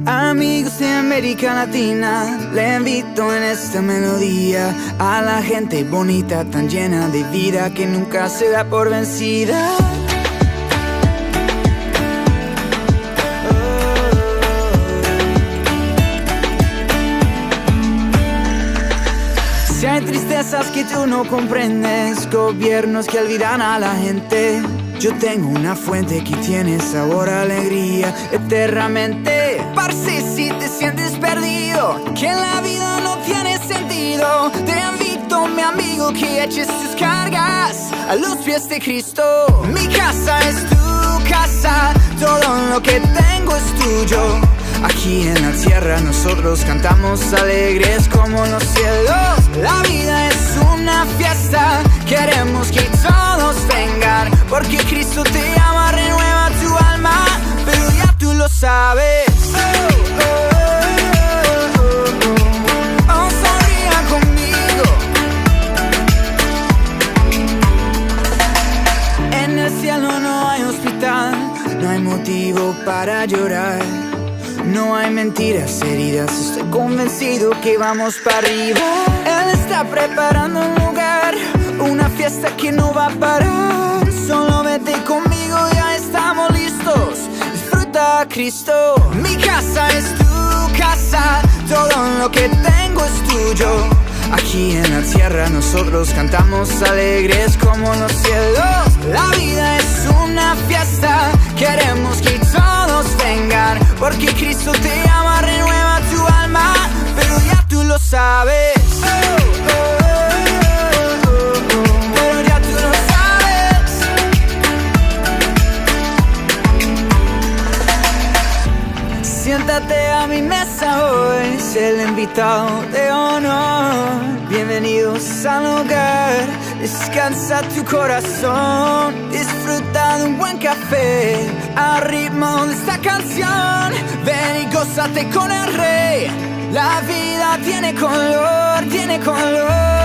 Amigos de América Latina, le invito en esta melodía a la gente bonita, tan llena de vida que nunca se da por vencida. Si hay tristezas que tú no comprendes, gobiernos que olvidan a la gente, yo tengo una fuente que tiene sabor a alegría eternamente. Parce, si te sientes perdido, que la vida no tiene sentido, te invito, mi amigo, que eches tus cargas a los pies de Cristo. Mi casa es tu casa, todo lo que tengo es tuyo. Aquí en la tierra nosotros cantamos alegres como los cielos. La vida es una fiesta, queremos que todos vengan, porque Cristo te ama, renueva tu alma, pero ya tú lo sabes. Oh, sonría conmigo. En el cielo no hay hospital, no hay motivo para llorar. No hay mentiras, heridas, estoy convencido que vamos para arriba. Él está preparando un lugar, una fiesta que no va a parar. Solo vete conmigo, ya estamos listos, disfruta a Cristo. Mi casa es tu casa, todo lo que tengo es tuyo. Aquí en la tierra nosotros cantamos alegres como los cielos. La vida es una fiesta, queremos que todos vengan, porque Cristo te ama, renueva tu alma, pero ya tú lo sabes. Pero ya tú lo sabes. Siéntate a mi mesa hoy, sé el invitado de honor. Bienvenidos al hogar, descansa tu corazón, disfruta de un buen café al ritmo de esta canción. Ven y gózate con el rey, la vida tiene color, tiene color.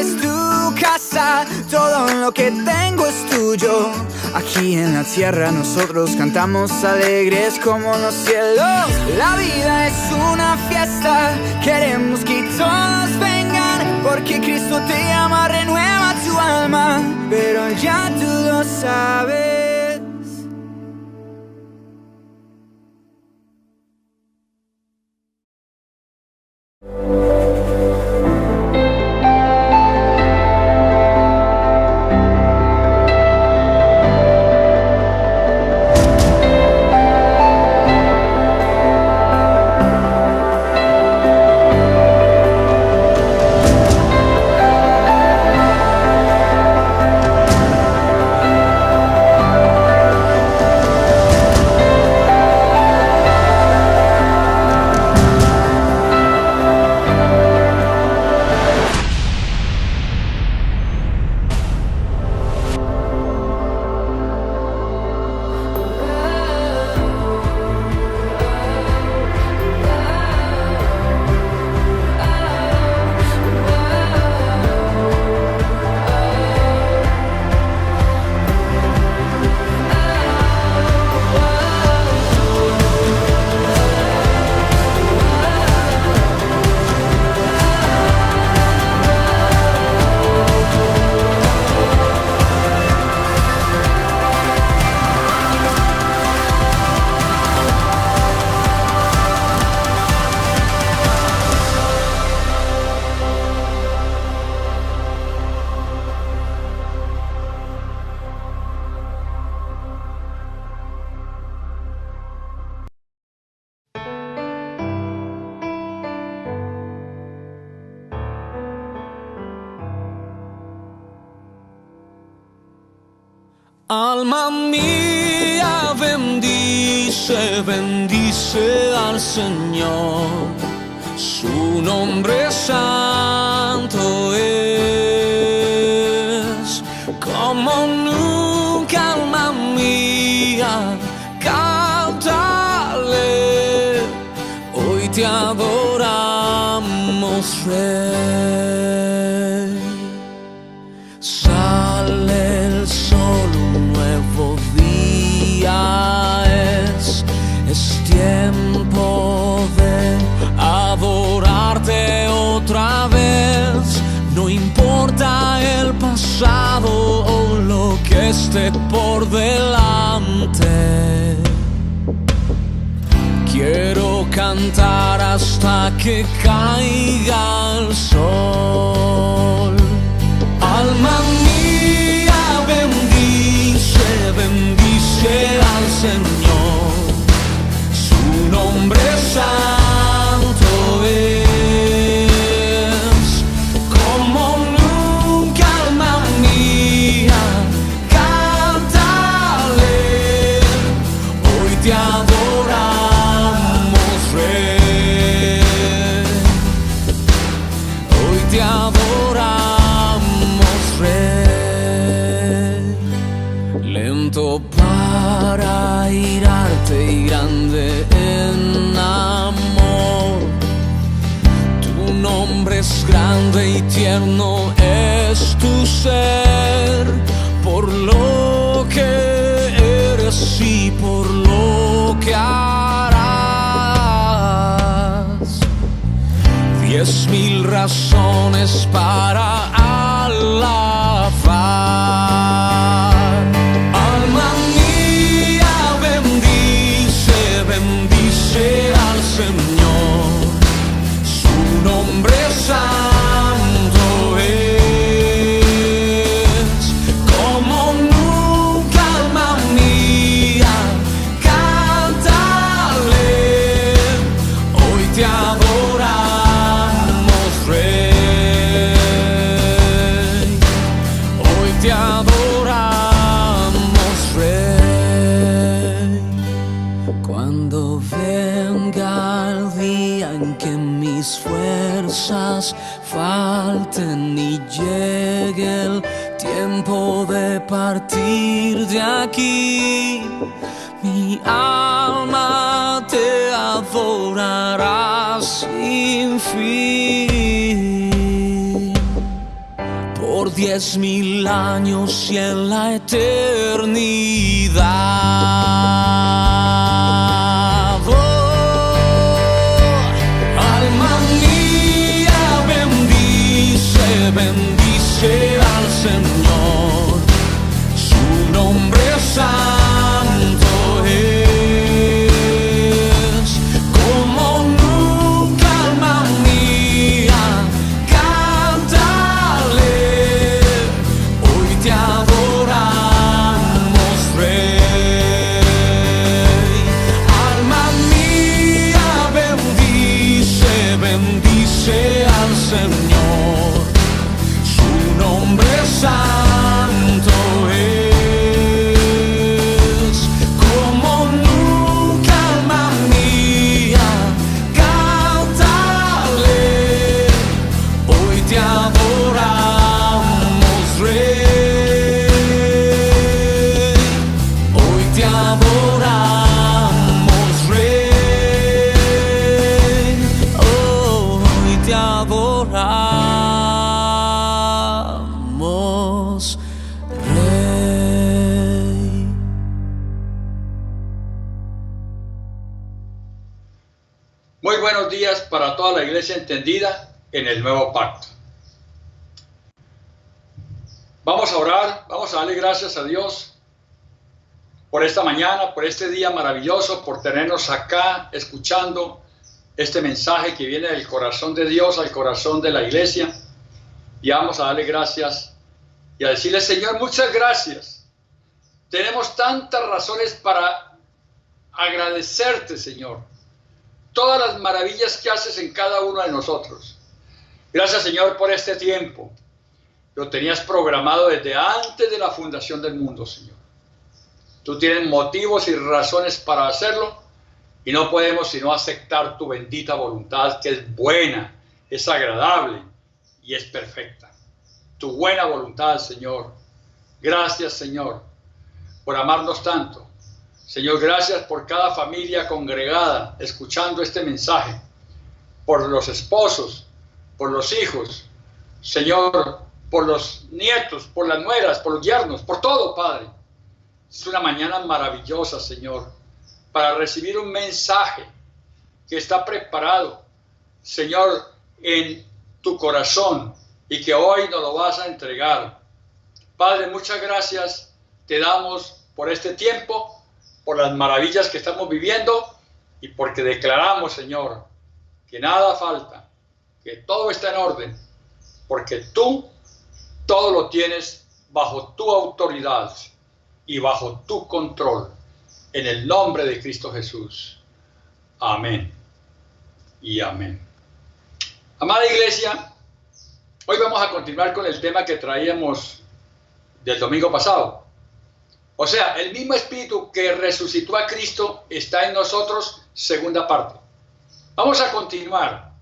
Es tu casa, todo lo que tengo es tuyo. Aquí en la tierra nosotros cantamos alegres como los cielos. La vida es una fiesta, queremos que todos vengan, porque Cristo te ama, renueva tu alma, pero ya tú lo sabes. Alma mía, bendice, bendice al Señor. Su nombre santo es como te adoramos, Rey. Sale el sol, un nuevo día es tiempo de adorarte otra vez. No importa el pasado o lo que esté por delante. Quiero cantar hasta que caiga el sol. Alma mía, bendice, bendice al Señor. Su nombre santo es. Como nunca, alma mía, cántale. Hoy te adoramos, Rey. Hoy te adoramos, Rey. Lento para irarte y grande en amor. Tu nombre es grande y tierno es tu ser. Por lo que eres y por lo que harás. 10,000 razones para alabar. Alma mía, bendice, bendice al Señor. Su nombre santo es. Como nunca, alma mía, cántale. Hoy te adoramos, Rey. Hoy te adoramos, Rey. Cuando venga el día en que mis fuerzas falten y llegue el tiempo de partir de aquí, mi alma te adorará sin fin. Por 10,000 años y en la eternidad. Oh, alma mía, bendice, bendice al Señor. Su nombre santo es. Como nunca, alma mía, cántale. Hoy te adoramos, Rey. Alma mía, bendice, bendice al Señor. Su nombre santo es. Como nunca, alma mía, cántale. Hoy te adoramos, Rey. Hoy te adoramos, Rey. Hoy te adoramos, Rey. Muy buenos días para toda la iglesia entendida en el nuevo pacto. Vamos a orar, vamos a darle gracias a Dios por esta mañana, por este día maravilloso, por tenernos acá escuchando este mensaje que viene del corazón de Dios al corazón de la iglesia. Y vamos a darle gracias y a decirle: Señor, muchas gracias. Tenemos tantas razones para agradecerte, Señor, todas las maravillas que haces en cada uno de nosotros. Gracias, Señor, por este tiempo. Lo tenías programado desde antes de la fundación del mundo, Señor. Tú tienes motivos y razones para hacerlo y no podemos sino aceptar tu bendita voluntad, que es buena, es agradable y es perfecta. Tu buena voluntad, Señor. Gracias, Señor, por amarnos tanto. Señor, gracias por cada familia congregada escuchando este mensaje. por los esposos, por los hijos, Señor, por los nietos, por las nueras, por los yernos, por todo, Padre. Es una mañana maravillosa, Señor, para recibir un mensaje que está preparado, Señor, en tu corazón y que hoy nos lo vas a entregar. Padre, muchas gracias te damos por este tiempo, por las maravillas que estamos viviendo y porque declaramos, Señor, que nada falta, que todo está en orden, porque tú todo lo tienes bajo tu autoridad y bajo tu control, en el nombre de Cristo Jesús. Amén y amén. Amada iglesia, hoy vamos a continuar con el tema que traíamos del domingo pasado. O sea, el mismo espíritu que resucitó a Cristo está en nosotros, segunda parte. Vamos a continuar.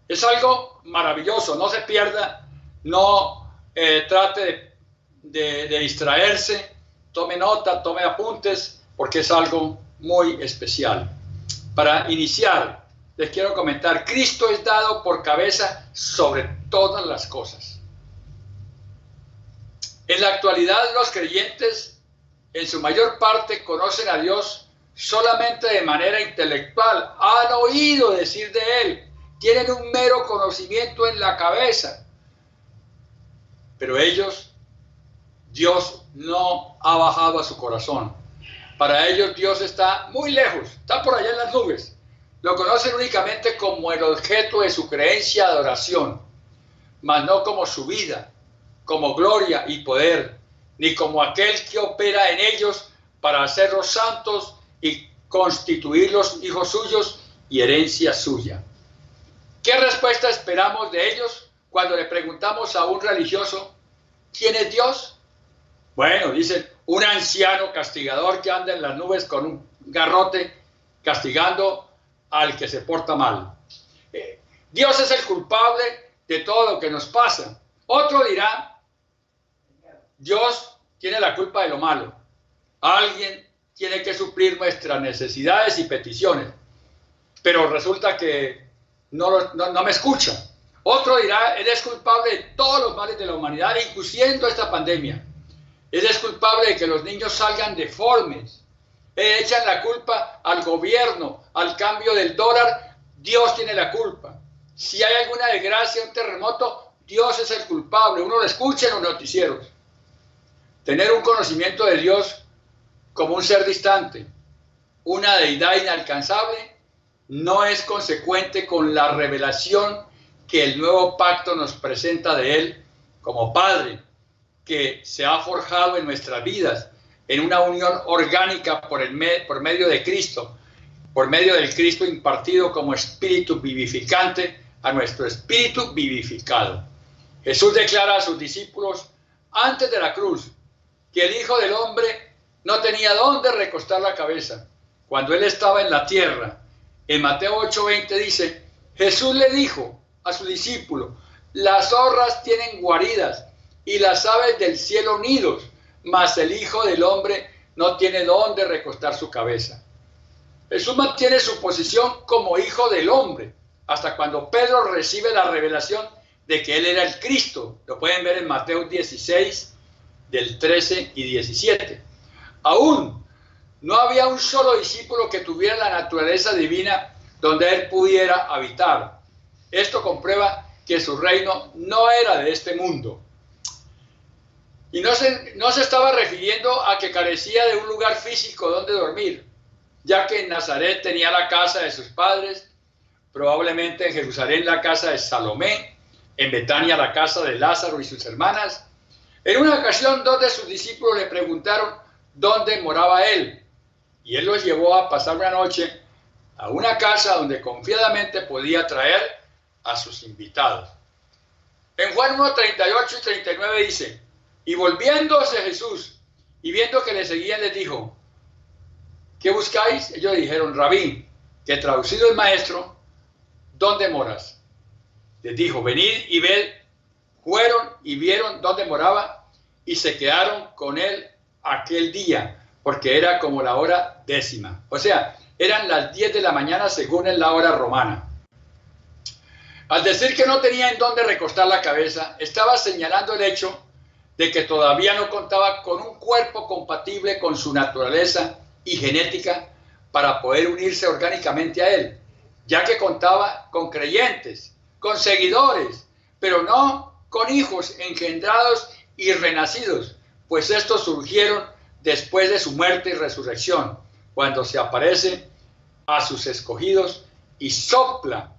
Es algo maravilloso, no se pierda, no trate de distraerse, tome nota, tome apuntes, porque es algo muy especial. Para iniciar, les quiero comentar, Cristo es dado por cabeza sobre todas las cosas. En la actualidad, los creyentes, en su mayor parte, conocen a Dios solamente de manera intelectual. Han oído decir de Él, tienen un mero conocimiento en la cabeza. Pero ellos, Dios no ha bajado a su corazón. Para ellos Dios está muy lejos, está por allá en las nubes. Lo conocen únicamente como el objeto de su creencia, adoración, mas no como su vida, como gloria y poder, ni como aquel que opera en ellos para hacerlos santos y constituirlos hijos suyos y herencia suya. ¿Qué respuesta esperamos de ellos cuando le preguntamos a un religioso, ¿quién es Dios? Bueno, dicen, un anciano castigador que anda en las nubes con un garrote castigando al que se porta mal. Dios es el culpable de todo lo que nos pasa. Otro dirá, Dios tiene la culpa de lo malo. Alguien tiene que suplir nuestras necesidades y peticiones. Pero resulta que no me escucha. Otro dirá, Él es culpable de todos los males de la humanidad, incluyendo esta pandemia. Él es culpable de que los niños salgan deformes. Echan la culpa al gobierno, al cambio del dólar. Dios tiene la culpa. Si hay alguna desgracia, un terremoto, Dios es el culpable. Uno lo escucha en los noticieros. Tener un conocimiento de Dios como un ser distante, una deidad inalcanzable, no es consecuente con la revelación que el nuevo pacto nos presenta de Él como Padre, que se ha forjado en nuestras vidas, en una unión orgánica por medio de Cristo, por medio del Cristo impartido como espíritu vivificante a nuestro espíritu vivificado. Jesús declara a sus discípulos antes de la cruz que el Hijo del Hombre no tenía dónde recostar la cabeza cuando Él estaba en la tierra. En Mateo 8:20 dice, Jesús le dijo a su discípulo, las zorras tienen guaridas y las aves del cielo nidos, mas el Hijo del Hombre no tiene dónde recostar su cabeza. Jesús mantiene su posición como Hijo del Hombre, hasta cuando Pedro recibe la revelación de que Él era el Cristo. Lo pueden ver en Mateo 16, del 13 y 17. Aún no había un solo discípulo que tuviera la naturaleza divina donde Él pudiera habitar. Esto comprueba que su reino no era de este mundo. Y no se estaba refiriendo a que carecía de un lugar físico donde dormir, ya que en Nazaret tenía la casa de sus padres, probablemente en Jerusalén la casa de Salomé, en Betania la casa de Lázaro y sus hermanas. En una ocasión, dos de sus discípulos le preguntaron dónde moraba él, y él los llevó a pasar una noche a una casa donde confiadamente podía traer a sus invitados. En Juan 1, 38 y 39 dice, y volviéndose Jesús y viendo que le seguían, les dijo, ¿qué buscáis? Ellos dijeron, Rabí, que traducido el maestro, ¿dónde moras? Les dijo, venid y ved. Fueron y vieron dónde moraba y se quedaron con él aquel día, porque era como la hora 10. O sea, eran las 10 de la mañana según en la hora romana. Al decir que no tenía en dónde recostar la cabeza, estaba señalando el hecho de que todavía no contaba con un cuerpo compatible con su naturaleza y genética para poder unirse orgánicamente a él, ya que contaba con creyentes, con seguidores, pero no con hijos engendrados y renacidos, pues estos surgieron después de su muerte y resurrección, cuando se aparece a sus escogidos y sopla,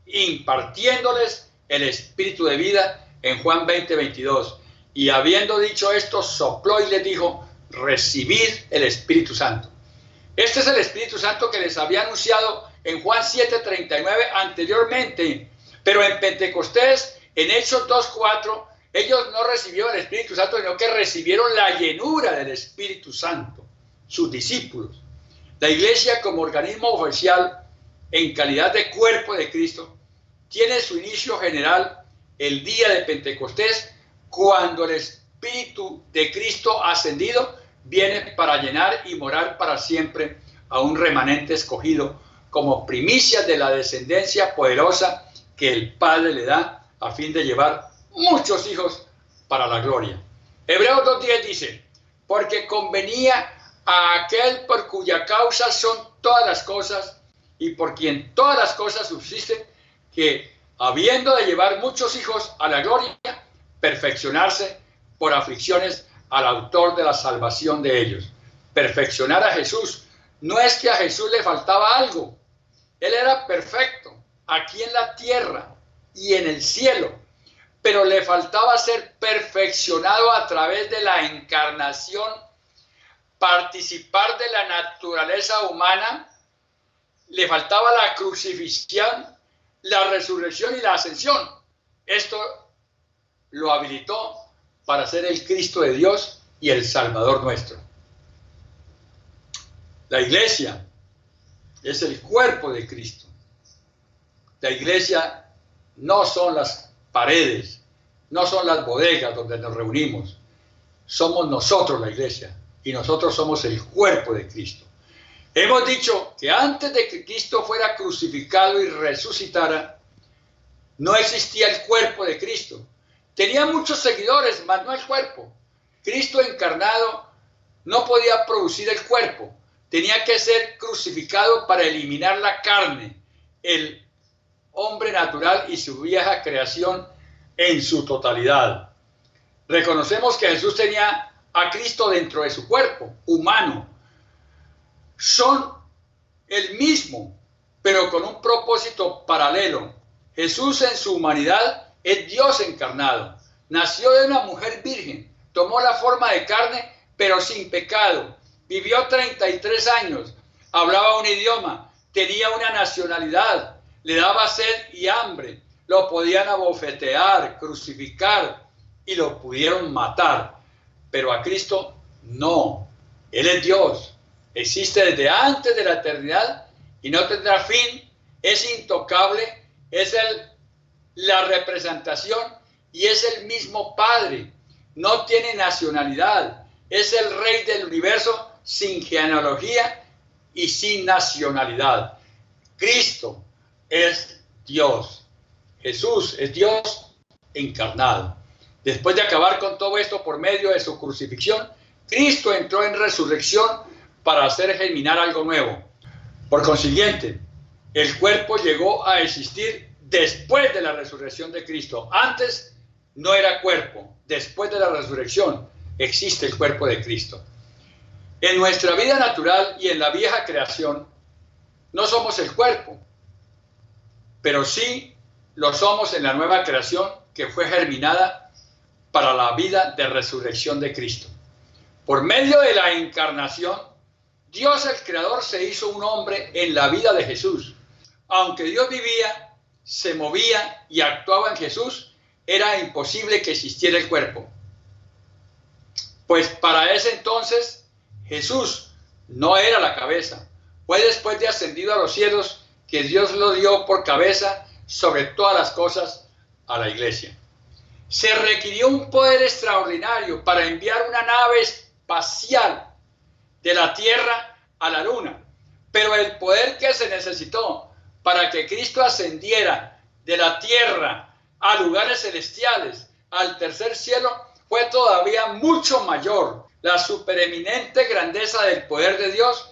impartiéndoles el espíritu de vida en Juan 20:22. Y habiendo dicho esto, sopló y les dijo: recibid el Espíritu Santo. Este es el Espíritu Santo que les había anunciado en Juan 7:39 anteriormente, pero en Pentecostés, en Hechos 2:4, ellos no recibieron el Espíritu Santo, sino que recibieron la llenura del Espíritu Santo, sus discípulos. La iglesia, como organismo oficial en calidad de cuerpo de Cristo, tiene su inicio general el día de Pentecostés, cuando el Espíritu de Cristo ascendido viene para llenar y morar para siempre a un remanente escogido como primicias de la descendencia poderosa que el Padre le da a fin de llevar muchos hijos para la gloria. Hebreos 2:10 dice: porque convenía a aquel por cuya causa son todas las cosas y por quien todas las cosas subsisten, que habiendo de llevar muchos hijos a la gloria, perfeccionarse por aflicciones al autor de la salvación de ellos. Perfeccionar a Jesús no es que a Jesús le faltaba algo. Él era perfecto aquí en la tierra y en el cielo, pero le faltaba ser perfeccionado a través de la encarnación, participar de la naturaleza humana. Le faltaba la crucifixión, la resurrección y la ascensión. Esto lo habilitó para ser el Cristo de Dios y el Salvador nuestro. La iglesia es el cuerpo de Cristo. La iglesia no son las paredes, no son las bodegas donde nos reunimos. Somos nosotros la iglesia y nosotros somos el cuerpo de Cristo. Hemos dicho que antes de que Cristo fuera crucificado y resucitara, no existía el cuerpo de Cristo. Tenía muchos seguidores, mas no el cuerpo. Cristo encarnado no podía producir el cuerpo. Tenía que ser crucificado para eliminar la carne, el hombre natural y su vieja creación en su totalidad. Reconocemos que Jesús tenía a Cristo dentro de su cuerpo humano. Son el mismo, pero con un propósito paralelo. Jesús en su humanidad es Dios encarnado. Nació de una mujer virgen, tomó la forma de carne, pero sin pecado. Vivió 33 años, hablaba un idioma, tenía una nacionalidad, le daba sed y hambre. Lo podían abofetear, crucificar y lo pudieron matar. Pero a Cristo no. Él es Dios. Existe desde antes de la eternidad y no tendrá fin. Es intocable, es la representación y es el mismo Padre. No tiene nacionalidad. Es el Rey del universo sin genealogía y sin nacionalidad. Cristo es Dios. Jesús es Dios encarnado. Después de acabar con todo esto por medio de su crucifixión, Cristo entró en resurrección para hacer germinar algo nuevo. Por consiguiente, el cuerpo llegó a existir después de la resurrección de Cristo. Antes no era cuerpo. Después de la resurrección existe el cuerpo de Cristo. En nuestra vida natural y en la vieja creación no somos el cuerpo, pero sí lo somos en la nueva creación que fue germinada para la vida de resurrección de Cristo. Por medio de la encarnación, Dios el Creador se hizo un hombre en la vida de Jesús. Aunque Dios vivía, se movía y actuaba en Jesús, era imposible que existiera el cuerpo. Pues para ese entonces Jesús no era la cabeza. Fue después de ascendido a los cielos que Dios lo dio por cabeza sobre todas las cosas a la iglesia. Se requirió un poder extraordinario para enviar una nave espacial de la Tierra a la Luna. Pero el poder que se necesitó para que Cristo ascendiera de la tierra a lugares celestiales, al tercer cielo, fue todavía mucho mayor. La supereminente grandeza del poder de Dios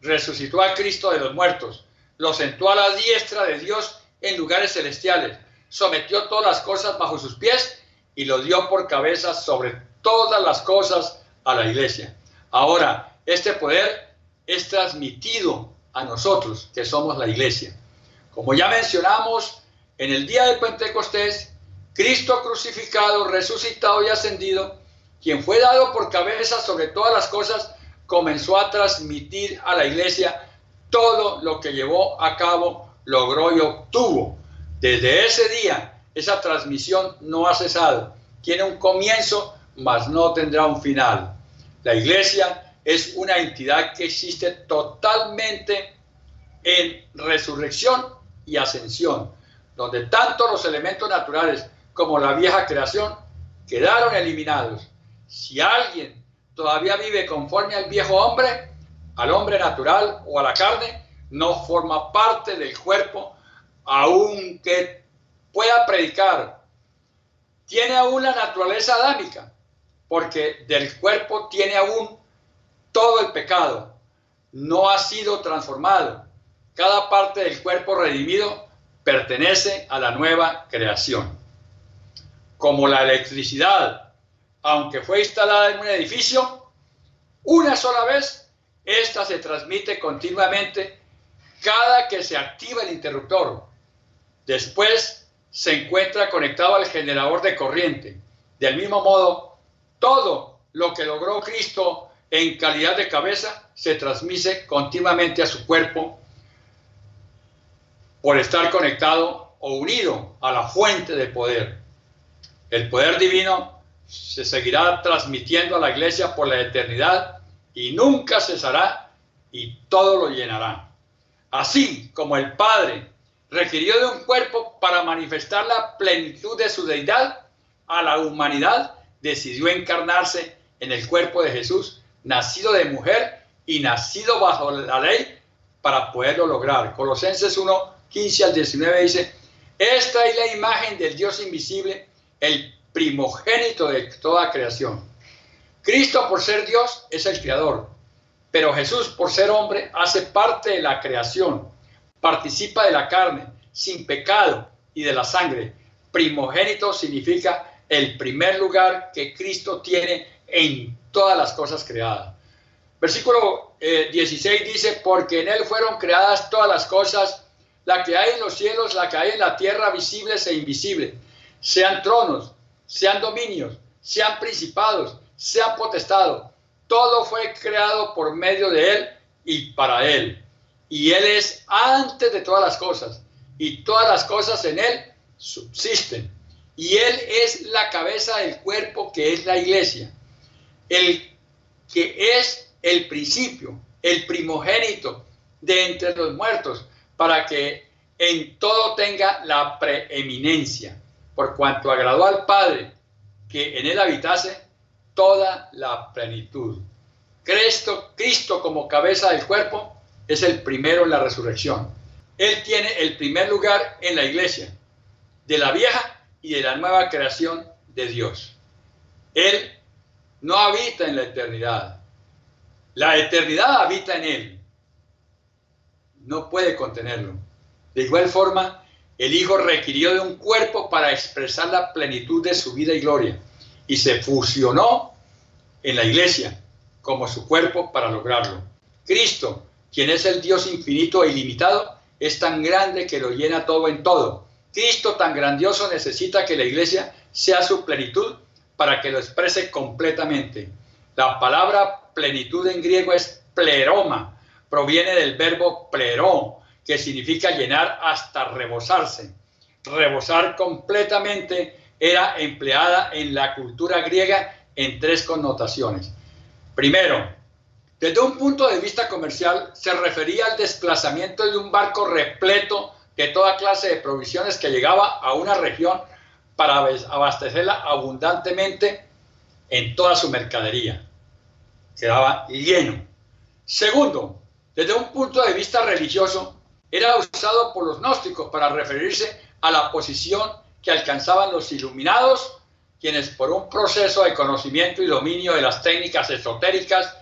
resucitó a Cristo de los muertos, lo sentó a la diestra de Dios en lugares celestiales, sometió todas las cosas bajo sus pies y lo dio por cabeza sobre todas las cosas a la iglesia. Ahora, este poder es transmitido a nosotros, que somos la iglesia. Como ya mencionamos, en el día de Pentecostés, Cristo crucificado, resucitado y ascendido, quien fue dado por cabeza sobre todas las cosas, comenzó a transmitir a la iglesia todo lo que llevó a cabo, logró y obtuvo. Desde ese día, esa transmisión no ha cesado. Tiene un comienzo, mas no tendrá un final. La iglesia es una entidad que existe totalmente en resurrección y ascensión, donde tanto los elementos naturales como la vieja creación quedaron eliminados. Si alguien todavía vive conforme al viejo hombre, al hombre natural o a la carne, no forma parte del cuerpo, aunque pueda predicar. Tiene aún la naturaleza adámica, porque del cuerpo tiene aún todo el pecado. No ha sido transformado. Cada parte del cuerpo redimido pertenece a la nueva creación. Como la electricidad, aunque fue instalada en un edificio, una sola vez, esta se transmite continuamente cada que se activa el interruptor. Después se encuentra conectado al generador de corriente. Del mismo modo, todo lo que logró Cristo en calidad de cabeza se transmite continuamente a su cuerpo por estar conectado o unido a la fuente de poder. El poder divino se seguirá transmitiendo a la iglesia por la eternidad y nunca cesará y todo lo llenará. Así como el Padre requirió de un cuerpo para manifestar la plenitud de su deidad, a la humanidad decidió encarnarse en el cuerpo de Jesús, nacido de mujer y nacido bajo la ley, para poderlo lograr. Colosenses 1, 15 al 19 dice: esta es la imagen del Dios invisible, el primogénito de toda creación. Cristo, por ser Dios, es el creador, pero Jesús, por ser hombre, hace parte de la creación, participa de la carne, sin pecado y de la sangre. Primogénito significa el primer lugar que Cristo tiene en todas las cosas creadas. Versículo 16 dice: porque en él fueron creadas todas las cosas, la que hay en los cielos, la que hay en la tierra, visibles e invisibles, sean tronos, sean dominios, sean principados, sean potestados. Todo fue creado por medio de él y para él. Y él es antes de todas las cosas, y todas las cosas en él subsisten. Y él es la cabeza del cuerpo, que es la iglesia. El que es el principio, el primogénito de entre los muertos, para que en todo tenga la preeminencia, por cuanto agradó al Padre que en él habitase toda la plenitud. Cristo como cabeza del cuerpo es el primero en la resurrección. Él tiene el primer lugar en la iglesia, de la vieja y de la nueva creación de Dios. Él no habita en la eternidad. La eternidad habita en él. No puede contenerlo. De igual forma, el Hijo requirió de un cuerpo para expresar la plenitud de su vida y gloria, y se fusionó en la iglesia como su cuerpo para lograrlo. Cristo, quien es el Dios infinito e ilimitado, es tan grande que lo llena todo en todo. Cristo, tan grandioso, necesita que la iglesia sea su plenitud para que lo exprese completamente. La palabra plenitud en griego es pleroma, proviene del verbo pleró, que significa llenar hasta rebosarse. Rebosar completamente era empleada en la cultura griega en tres connotaciones. Primero, desde un punto de vista comercial, se refería al desplazamiento de un barco repleto de toda clase de provisiones que llegaba a una región para abastecerla abundantemente en toda su mercadería. Quedaba lleno. Segundo, desde un punto de vista religioso, era usado por los gnósticos para referirse a la posición que alcanzaban los iluminados, quienes por un proceso de conocimiento y dominio de las técnicas esotéricas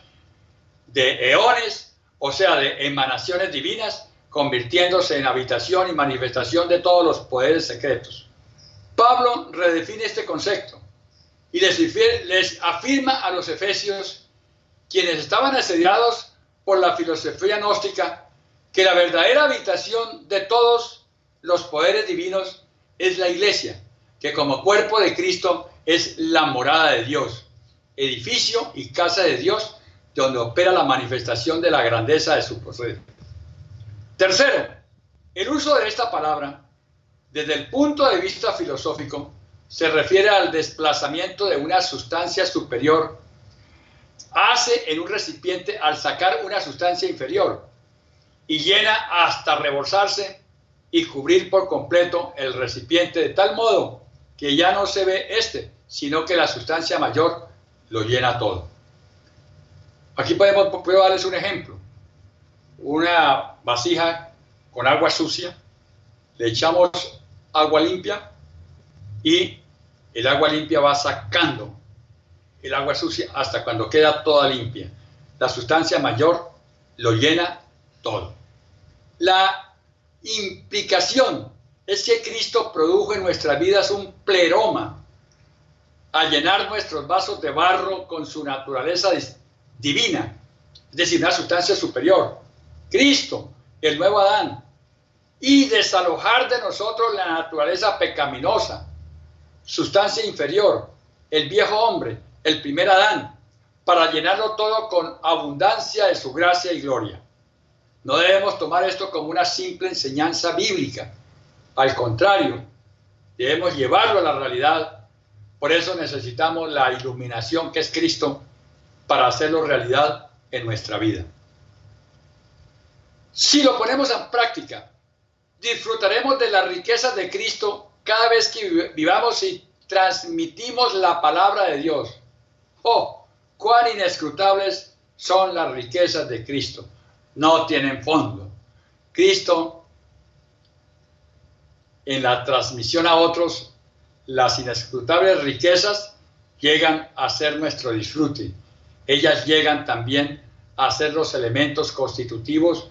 de eones, o sea, de emanaciones divinas, convirtiéndose en habitación y manifestación de todos los poderes secretos. Pablo redefine este concepto y les afirma a los efesios, quienes estaban asediados por la filosofía gnóstica, que la verdadera habitación de todos los poderes divinos es la iglesia, que como cuerpo de Cristo es la morada de Dios, edificio y casa de Dios, donde opera la manifestación de la grandeza de su poder. Tercero, el uso de esta palabra, desde el punto de vista filosófico, se refiere al desplazamiento de una sustancia superior, hace en un recipiente al sacar una sustancia inferior y llena hasta rebosarse y cubrir por completo el recipiente de tal modo que ya no se ve sino que la sustancia mayor lo llena todo. Aquí puedo darles un ejemplo. Una vasija con agua sucia, le echamos agua limpia y el agua limpia va sacando el agua sucia hasta cuando queda toda limpia. La sustancia mayor lo llena todo. La implicación es que Cristo produjo en nuestras vidas un pleroma al llenar nuestros vasos de barro con su naturaleza divina, es decir, una sustancia superior. Cristo, el nuevo Adán, y desalojar de nosotros la naturaleza pecaminosa, sustancia inferior, el viejo hombre, el primer Adán, para llenarlo todo con abundancia de su gracia y gloria. No debemos tomar esto como una simple enseñanza bíblica. Al contrario, debemos llevarlo a la realidad. Por eso necesitamos la iluminación que es Cristo para hacerlo realidad en nuestra vida. Si lo ponemos en práctica, disfrutaremos de las riquezas de Cristo cada vez que vivamos y transmitimos la palabra de Dios. ¡Oh, cuán inescrutables son las riquezas de Cristo! No tienen fondo. Cristo, en la transmisión a otros, las inescrutables riquezas llegan a ser nuestro disfrute. Ellas llegan también a ser los elementos constitutivos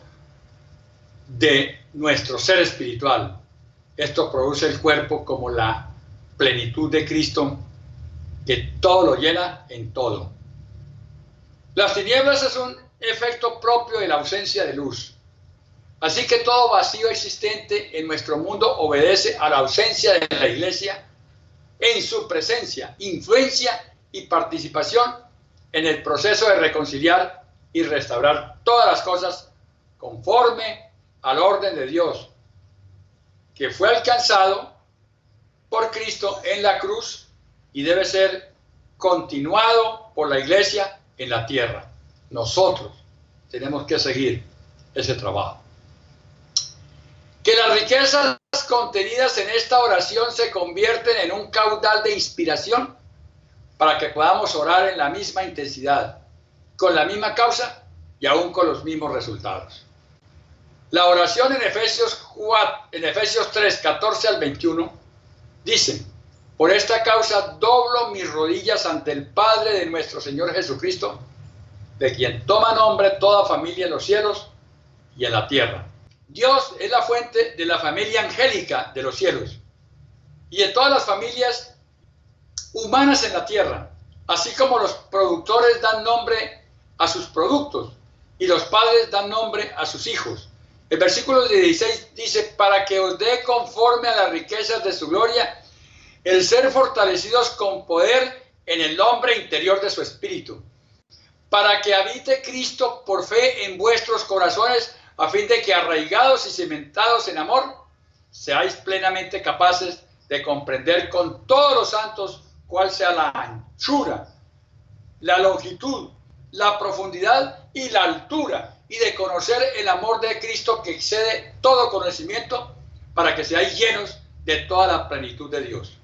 de nuestro ser espiritual. Esto produce el cuerpo como la plenitud de Cristo, que todo lo llena en todo. Las tinieblas es un efecto propio de la ausencia de luz. Así que todo vacío existente en nuestro mundo obedece a la ausencia de la iglesia en su presencia, influencia y participación en el proceso de reconciliar y restaurar todas las cosas conforme al orden de Dios, que fue alcanzado por Cristo en la cruz y debe ser continuado por la iglesia en la tierra. Nosotros tenemos que seguir ese trabajo. Que las riquezas contenidas en esta oración se convierten en un caudal de inspiración para que podamos orar en la misma intensidad, con la misma causa y aún con los mismos resultados. La oración en Efesios 3, 14 al 21, dice: por esta causa doblo mis rodillas ante el Padre de nuestro Señor Jesucristo, de quien toma nombre toda familia en los cielos y en la tierra. Dios es la fuente de la familia angélica de los cielos y de todas las familias humanas en la tierra, así como los productores dan nombre a sus productos y los padres dan nombre a sus hijos. El versículo 16 dice: para que os dé conforme a las riquezas de su gloria el ser fortalecidos con poder en el hombre interior de su espíritu, para que habite Cristo por fe en vuestros corazones, a fin de que arraigados y cimentados en amor, seáis plenamente capaces de comprender con todos los santos cuál sea la anchura, la longitud, la profundidad y la altura, y de conocer el amor de Cristo que excede todo conocimiento, para que seáis llenos de toda la plenitud de Dios.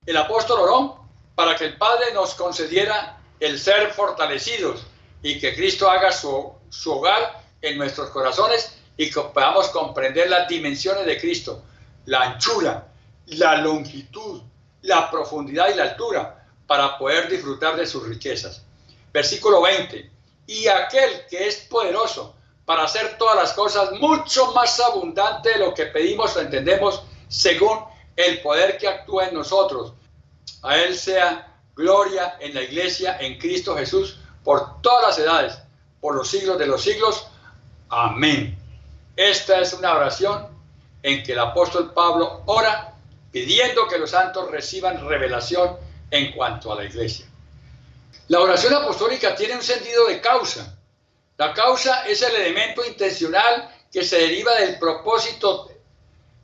El apóstol oró para que el Padre nos concediera el ser fortalecidos y que Cristo haga su hogar en nuestros corazones y que podamos comprender las dimensiones de Cristo, la anchura, la longitud, la profundidad y la altura para poder disfrutar de sus riquezas. Versículo 20. Y aquel que es poderoso para hacer todas las cosas mucho más abundante de lo que pedimos o entendemos, según el poder que actúa en nosotros. A Él sea gloria en la iglesia, en Cristo Jesús, por todas las edades, por los siglos de los siglos. Amén. Esta es una oración en que el apóstol Pablo ora pidiendo que los santos reciban revelación en cuanto a la iglesia. La oración apostólica tiene un sentido de causa. La causa es el elemento intencional que se deriva del propósito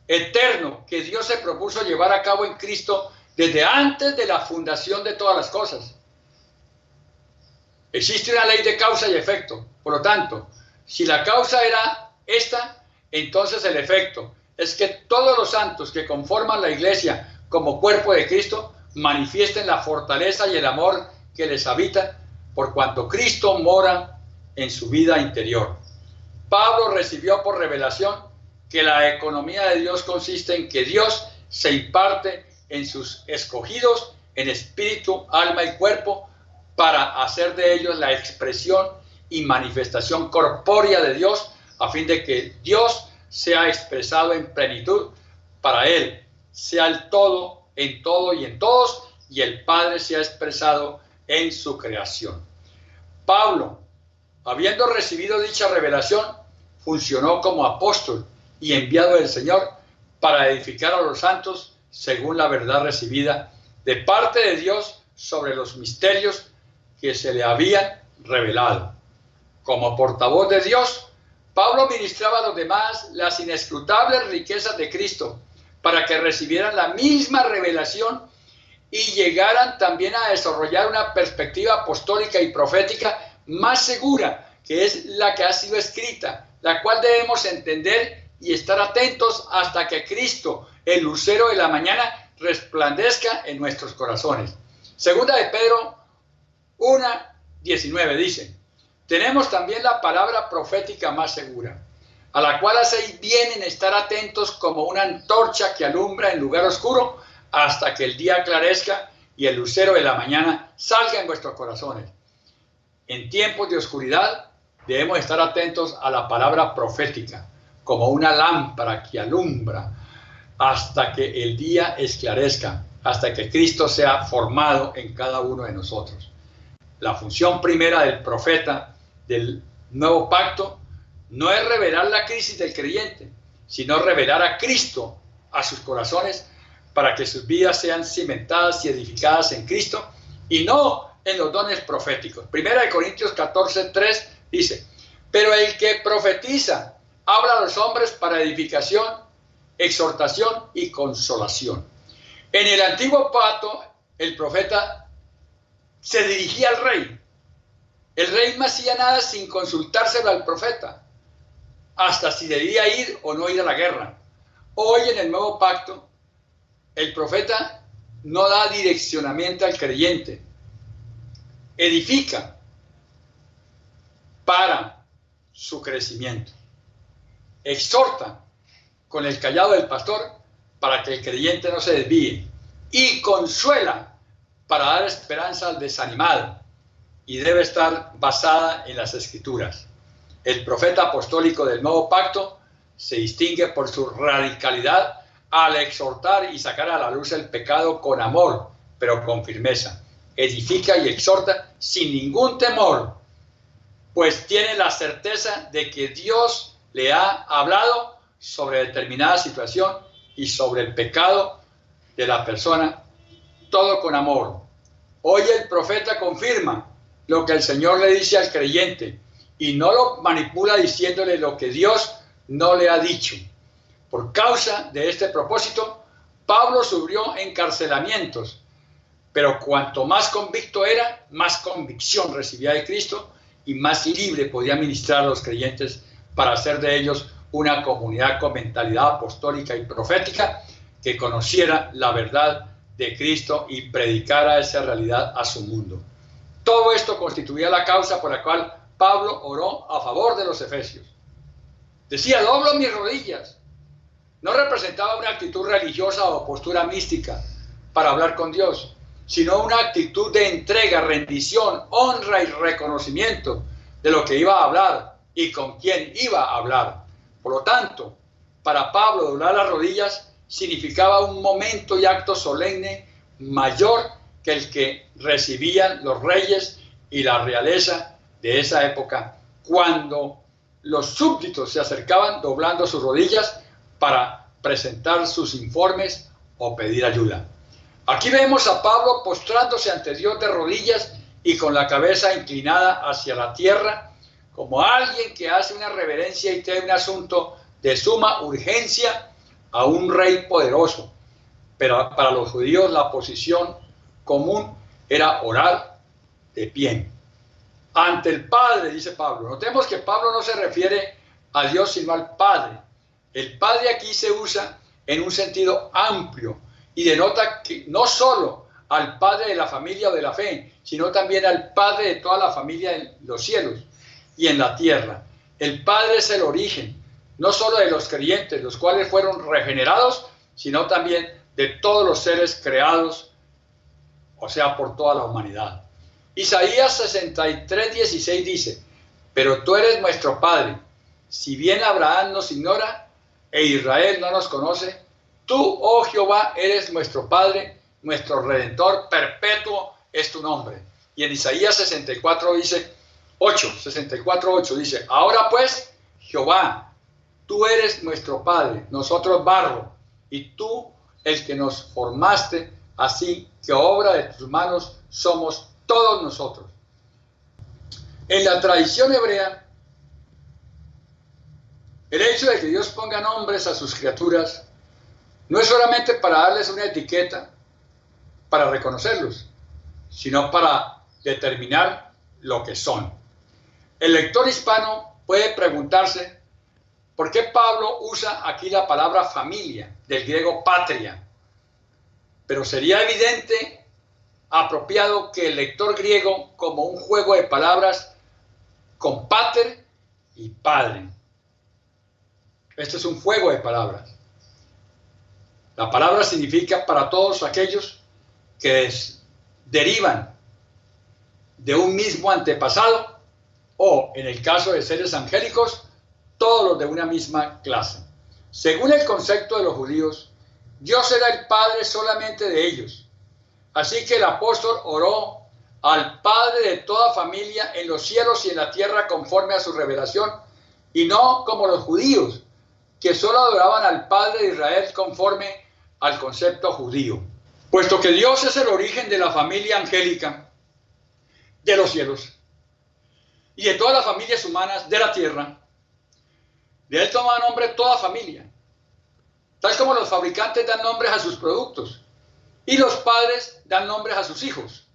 eterno que Dios se propuso llevar a cabo en Cristo desde antes de la fundación de todas las cosas. Existe una ley de causa y efecto. Por lo tanto, si la causa era esta, entonces el efecto es que todos los santos que conforman la iglesia como cuerpo de Cristo manifiesten la fortaleza y el amor que les habita, por cuanto Cristo mora en su vida interior. Pablo recibió por revelación que la economía de Dios consiste en que Dios se imparte en sus escogidos en espíritu, alma y cuerpo para hacer de ellos la expresión y manifestación corpórea de Dios, a fin de que Dios sea expresado en plenitud para Él, sea el todo en todo y en todos, y el Padre sea expresado en su creación. Pablo, habiendo recibido dicha revelación, funcionó como apóstol y enviado del Señor para edificar a los santos según la verdad recibida de parte de Dios sobre los misterios que se le habían revelado. Como portavoz de Dios, Pablo ministraba a los demás las inescrutables riquezas de Cristo para que recibieran la misma revelación y llegaran también a desarrollar una perspectiva apostólica y profética más segura, que es la que ha sido escrita, la cual debemos entender y estar atentos hasta que Cristo, el lucero de la mañana, resplandezca en nuestros corazones. Segunda de Pedro 1:19 dice: tenemos también la palabra profética más segura, a la cual hacéis bien en estar atentos como una antorcha que alumbra en lugar oscuro hasta que el día aclarezca y el lucero de la mañana salga en vuestros corazones. En tiempos de oscuridad debemos estar atentos a la palabra profética, como una lámpara que alumbra hasta que el día esclarezca, hasta que Cristo sea formado en cada uno de nosotros. La función primera del profeta del nuevo pacto no es revelar la crisis del creyente, sino revelar a Cristo a sus corazones para que sus vidas sean cimentadas y edificadas en Cristo y no en los dones proféticos. Primera de Corintios 14:3 dice: pero el que profetiza habla a los hombres para edificación, exhortación y consolación. En el antiguo pacto, el profeta se dirigía al rey. El rey no hacía nada sin consultárselo al profeta, hasta si debía ir o no ir a la guerra. Hoy en el nuevo pacto, el profeta no da direccionamiento al creyente, edifica para su crecimiento, exhorta con el callado del pastor para que el creyente no se desvíe y consuela para dar esperanza al desanimado, y debe estar basada en las Escrituras. El profeta apostólico del nuevo pacto se distingue por su radicalidad al exhortar y sacar a la luz el pecado con amor, pero con firmeza. Edifica y exhorta sin ningún temor, pues tiene la certeza de que Dios le ha hablado sobre determinada situación y sobre el pecado de la persona, todo con amor. Hoy el profeta confirma lo que el Señor le dice al creyente y no lo manipula diciéndole lo que Dios no le ha dicho. Por causa de este propósito, Pablo sufrió encarcelamientos, pero cuanto más convicto era, más convicción recibía de Cristo y más libre podía ministrar a los creyentes para hacer de ellos una comunidad con mentalidad apostólica y profética que conociera la verdad de Cristo y predicara esa realidad a su mundo. Todo esto constituía la causa por la cual Pablo oró a favor de los efesios. Decía: doblo mis rodillas no representaba una actitud religiosa o postura mística para hablar con Dios, sino una actitud de entrega, rendición, honra y reconocimiento de lo que iba a hablar y con quién iba a hablar. Por lo tanto, para Pablo, doblar las rodillas significaba un momento y acto solemne mayor que el que recibían los reyes y la realeza de esa época, cuando los súbditos se acercaban doblando sus rodillas para presentar sus informes o pedir ayuda. Aquí vemos a Pablo postrándose ante Dios de rodillas y con la cabeza inclinada hacia la tierra, como alguien que hace una reverencia y tiene un asunto de suma urgencia a un rey poderoso. Pero para los judíos la posición común era orar de pie ante el Padre, dice Pablo. Notemos que Pablo no se refiere a Dios sino al Padre. El Padre aquí se usa en un sentido amplio y denota que no solo al Padre de la familia o de la fe, sino también al Padre de toda la familia en los cielos y en la tierra. El Padre es el origen, no solo de los creyentes, los cuales fueron regenerados, sino también de todos los seres creados, o sea, por toda la humanidad. Isaías 63:16 dice: pero tú eres nuestro Padre, si bien Abraham nos ignora e Israel no nos conoce, tú, oh Jehová, eres nuestro Padre, nuestro Redentor, perpetuo es tu nombre. Y en Isaías 64:8 dice: ahora pues, Jehová, tú eres nuestro Padre, nosotros barro, y tú el que nos formaste, así que obra de tus manos somos todos nosotros. En la tradición hebrea, el hecho de que Dios ponga nombres a sus criaturas no es solamente para darles una etiqueta, para reconocerlos, sino para determinar lo que son. El lector hispano puede preguntarse por qué Pablo usa aquí la palabra familia, del griego patria. Pero sería evidente, apropiado, que el lector griego, como un juego de palabras con pater y padre. Esto es un juego de palabras. La palabra significa para todos aquellos que derivan de un mismo antepasado, o en el caso de seres angélicos, todos los de una misma clase. Según el concepto de los judíos, Dios era el Padre solamente de ellos. Así que el apóstol oró al Padre de toda familia en los cielos y en la tierra conforme a su revelación, y no como los judíos, que solo adoraban al Padre de Israel conforme al concepto judío. Puesto que Dios es el origen de la familia angélica de los cielos y de todas las familias humanas de la tierra, de él toma nombre toda familia, tal como los fabricantes dan nombres a sus productos y los padres dan nombres a sus hijos.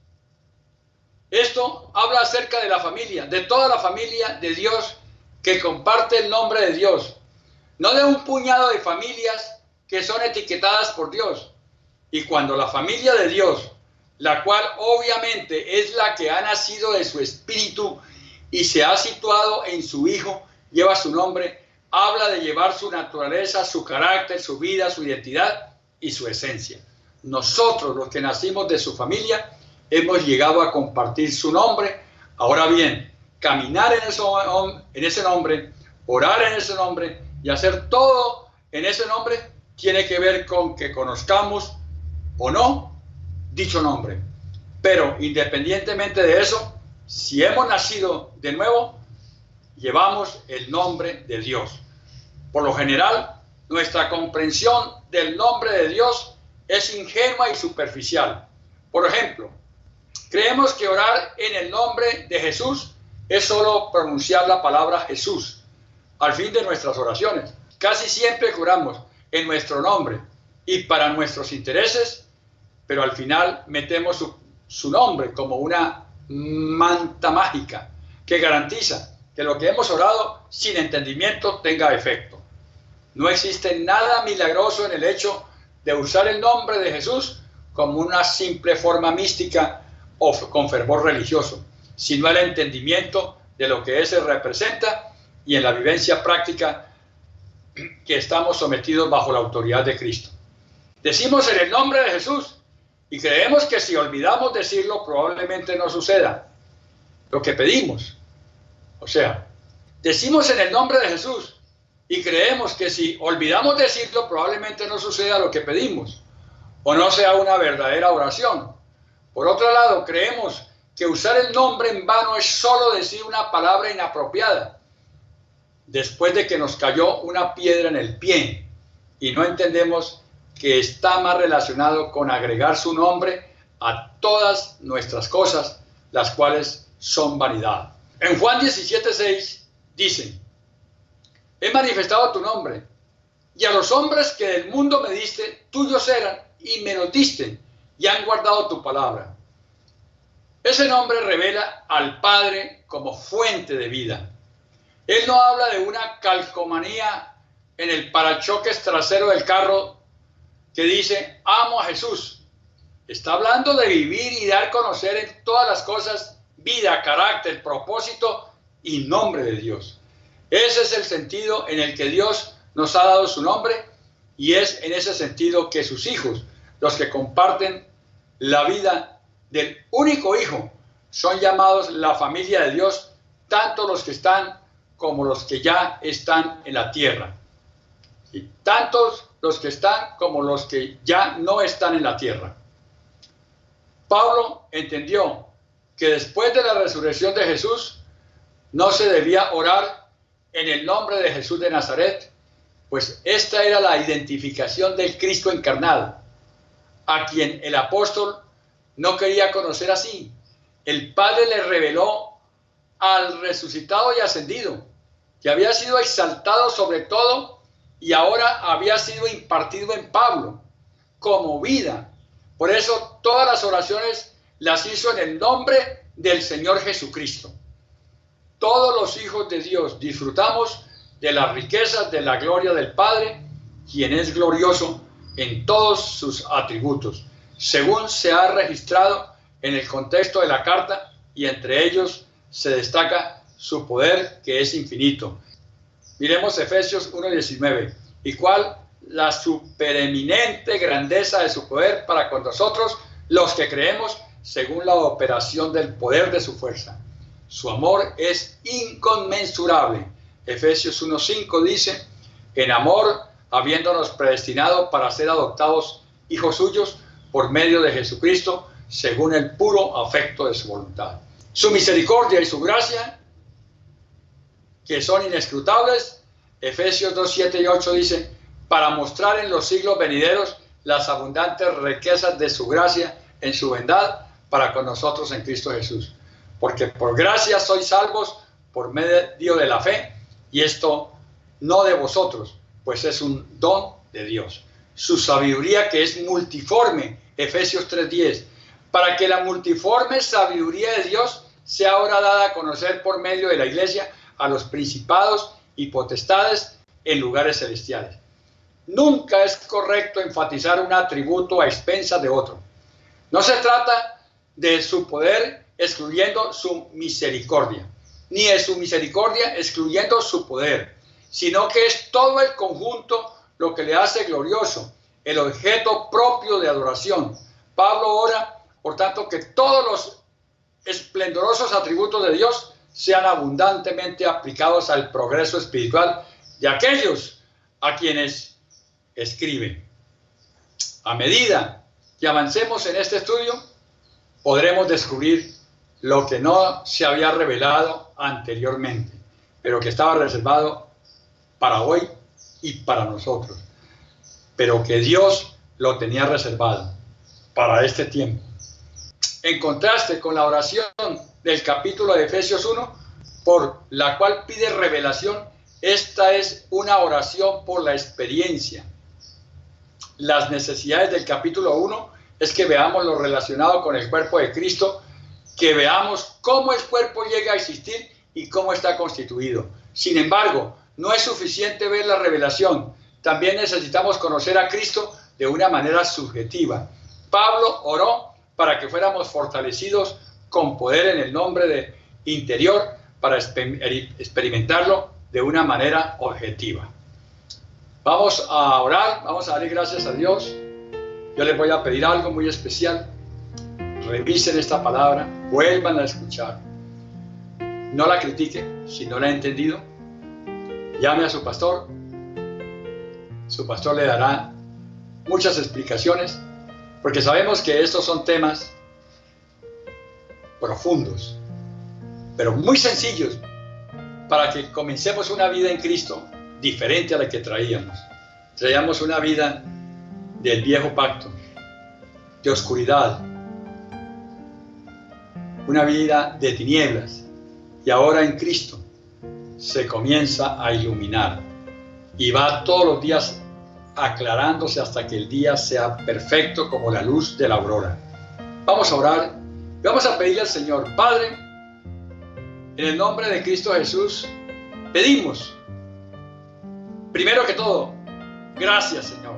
Esto habla acerca de la familia, de toda la familia de Dios que comparte el nombre de Dios, no de un puñado de familias que son etiquetadas por Dios. Y cuando la familia de Dios, la cual obviamente es la que ha nacido de su espíritu y se ha situado en su Hijo, lleva su nombre, habla de llevar su naturaleza, su carácter, su vida, su identidad y su esencia. Nosotros, los que nacimos de su familia, hemos llegado a compartir su nombre. Ahora bien, caminar en ese nombre, orar en ese nombre y hacer todo en ese nombre tiene que ver con que conozcamos o no dicho nombre. Pero independientemente de eso, si hemos nacido de nuevo, llevamos el nombre de Dios. Por lo general, nuestra comprensión del nombre de Dios es ingenua y superficial. Por ejemplo, creemos que orar en el nombre de Jesús es solo pronunciar la palabra Jesús al fin de nuestras oraciones. Casi siempre oramos en nuestro nombre y para nuestros intereses, pero al final metemos su nombre como una manta mágica que garantiza que lo que hemos orado sin entendimiento tenga efecto. No existe nada milagroso en el hecho de usar el nombre de Jesús como una simple forma mística o con fervor religioso, sino el entendimiento de lo que ese representa y en la vivencia práctica que estamos sometidos bajo la autoridad de Cristo. Decimos en el nombre de Jesús y creemos que si olvidamos decirlo probablemente no suceda lo que pedimos. O sea, decimos en el nombre de Jesús y creemos que si olvidamos decirlo probablemente no suceda lo que pedimos o no sea una verdadera oración. Por otro lado, creemos que usar el nombre en vano es solo decir una palabra inapropiada después de que nos cayó una piedra en el pie y no entendemos que está más relacionado con agregar su nombre a todas nuestras cosas, las cuales son vanidad. En Juan 17:6 dice: he manifestado tu nombre, y a los hombres que del mundo me diste, tuyos eran, y me los diste, y han guardado tu palabra. Ese nombre revela al Padre como fuente de vida. Él no habla de una calcomanía en el parachoques trasero del carro que dice, amo a Jesús. Está hablando de vivir y dar a conocer en todas las cosas vida, carácter, propósito y nombre de Dios. Ese es el sentido en el que Dios nos ha dado su nombre, y es en ese sentido que sus hijos, los que comparten la vida del único Hijo, son llamados la familia de Dios, tanto los que están como los que ya están en la tierra. Y tantos los que están como los que ya no están en la tierra. Pablo entendió que después de la resurrección de Jesús no se debía orar en el nombre de Jesús de Nazaret, pues esta era la identificación del Cristo encarnado, a quien el apóstol no quería conocer así. El Padre le reveló al resucitado y ascendido, que había sido exaltado sobre todo y ahora había sido impartido en Pablo como vida. Por eso todas las oraciones las hizo en el nombre del Señor Jesucristo. Todos los hijos de Dios disfrutamos de las riquezas de la gloria del Padre, quien es glorioso en todos sus atributos, según se ha registrado en el contexto de la carta, y entre ellos se destaca su poder, que es infinito. Miremos Efesios 1:19, y cuál la supereminente grandeza de su poder para con nosotros, los que creemos, según la operación del poder de su fuerza. Su amor es inconmensurable. Efesios 1:5 dice, en amor, habiéndonos predestinado para ser adoptados hijos suyos por medio de Jesucristo, según el puro afecto de su voluntad. Su misericordia y su gracia, que son inescrutables, Efesios 2:7 y 8 dice, para mostrar en los siglos venideros las abundantes riquezas de su gracia en su bondad para con nosotros en Cristo Jesús. Porque por gracia sois salvos por medio de la fe, y esto no de vosotros, pues es un don de Dios. Su sabiduría, que es multiforme, Efesios 3:10, para que la multiforme sabiduría de Dios sea ahora dada a conocer por medio de la iglesia a los principados y potestades en lugares celestiales. Nunca es correcto enfatizar un atributo a expensas de otro. No se trata de su poder excluyendo su misericordia, ni de su misericordia excluyendo su poder, sino que es todo el conjunto lo que le hace glorioso, el objeto propio de adoración. Pablo ora, por tanto, que todos los esplendorosos atributos de Dios sean abundantemente aplicados al progreso espiritual de aquellos a quienes escribe. A medida que avancemos en este estudio, podremos descubrir lo que no se había revelado anteriormente, pero que estaba reservado para hoy y para nosotros, pero que Dios lo tenía reservado para este tiempo. En contraste con la oración del capítulo de Efesios 1, por la cual pide revelación, esta es una oración por la experiencia. Las necesidades del capítulo 1 es que veamos lo relacionado con el cuerpo de Cristo, que veamos cómo el cuerpo llega a existir y cómo está constituido. Sin embargo, no es suficiente ver la revelación, también necesitamos conocer a Cristo de una manera subjetiva. Pablo oró para que fuéramos fortalecidos con poder en el nombre de interior para experimentarlo de una manera objetiva. Vamos a orar, vamos a darle gracias a Dios. Yo les voy a pedir algo muy especial. Revisen esta palabra, vuelvan a escuchar. No la critiquen si no la ha entendido. Llame a su pastor. Su pastor le dará muchas explicaciones, porque sabemos que estos son temas profundos, pero muy sencillos, para que comencemos una vida en Cristo diferente a la que traíamos. Traíamos una vida del viejo pacto, de oscuridad, una vida de tinieblas, y ahora en Cristo se comienza a iluminar y va todos los días aclarándose hasta que el día sea perfecto como la luz de la aurora. Vamos a orar, vamos a pedirle al Señor. Padre, en el nombre de Cristo Jesús, pedimos, primero que todo, gracias, Señor.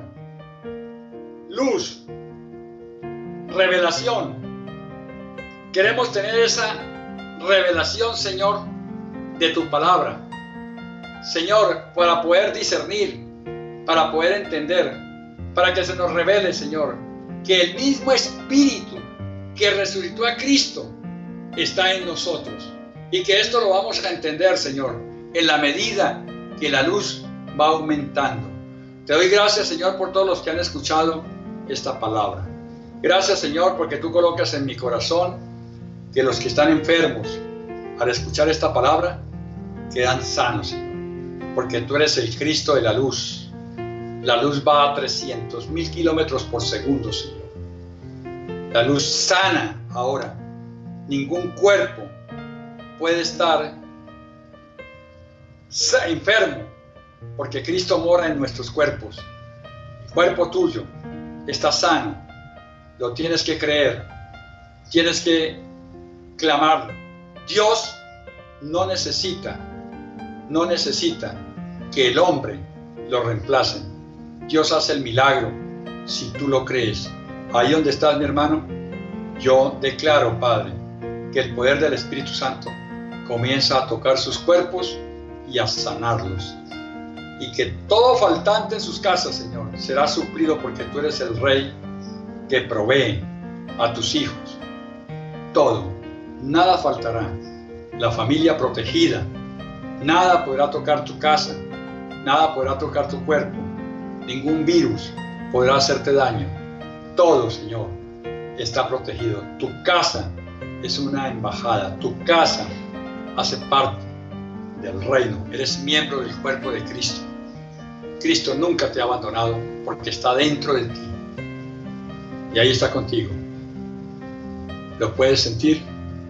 Luz, revelación. Queremos tener esa revelación, Señor, de tu palabra. Señor, para poder discernir, para poder entender, para que se nos revele, Señor, que el mismo Espíritu que resucitó a Cristo está en nosotros. Y que esto lo vamos a entender, Señor, en la medida que la luz va aumentando. Te doy gracias, Señor, por todos los que han escuchado esta palabra. Gracias, Señor, porque tú colocas en mi corazón que los que están enfermos, al escuchar esta palabra, quedan sanos, Señor. Porque tú eres el Cristo de la luz. La luz va a 300.000 kilómetros por segundo, Señor. La luz sana ahora. Ningún cuerpo puede estar enfermo, porque Cristo mora en nuestros cuerpos. El cuerpo tuyo está sano. Lo tienes que creer. Tienes que clamarlo. Dios no necesita que el hombre lo reemplace. Dios hace el milagro si tú lo crees. Ahí donde estás, mi hermano, yo declaro, Padre, que el poder del Espíritu Santo comienza a tocar sus cuerpos y a sanarlos. Y que todo faltante en sus casas, Señor, será suplido, porque tú eres el Rey que provee a tus hijos. Todo, nada faltará. La familia protegida. Nada podrá tocar tu casa, nada podrá tocar tu cuerpo, ningún virus podrá hacerte daño. Todo, Señor, está protegido. Tu casa es una embajada, tu casa hace parte del reino, eres miembro del cuerpo de Cristo. Cristo nunca te ha abandonado porque está dentro de ti y ahí está contigo. Lo puedes sentir,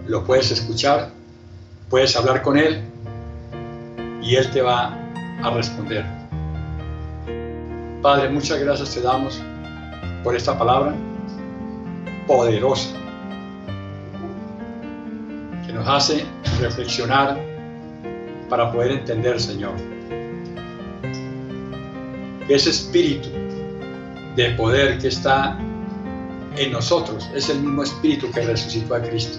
lo puedes escuchar, puedes hablar con Él, y Él te va a responder. Padre, muchas gracias te damos por esta palabra poderosa que nos hace reflexionar para poder entender, Señor, que ese espíritu de poder que está en nosotros es el mismo espíritu que resucitó a Cristo.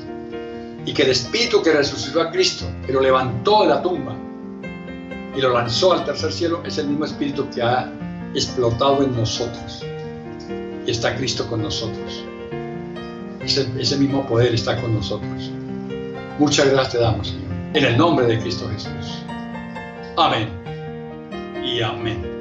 Y que el espíritu que resucitó a Cristo, que lo levantó de la tumba y lo lanzó al tercer cielo, es el mismo espíritu que ha explotado en nosotros. Y está Cristo con nosotros. Ese mismo poder está con nosotros. Muchas gracias te damos, Señor. En el nombre de Cristo Jesús. Amén y amén.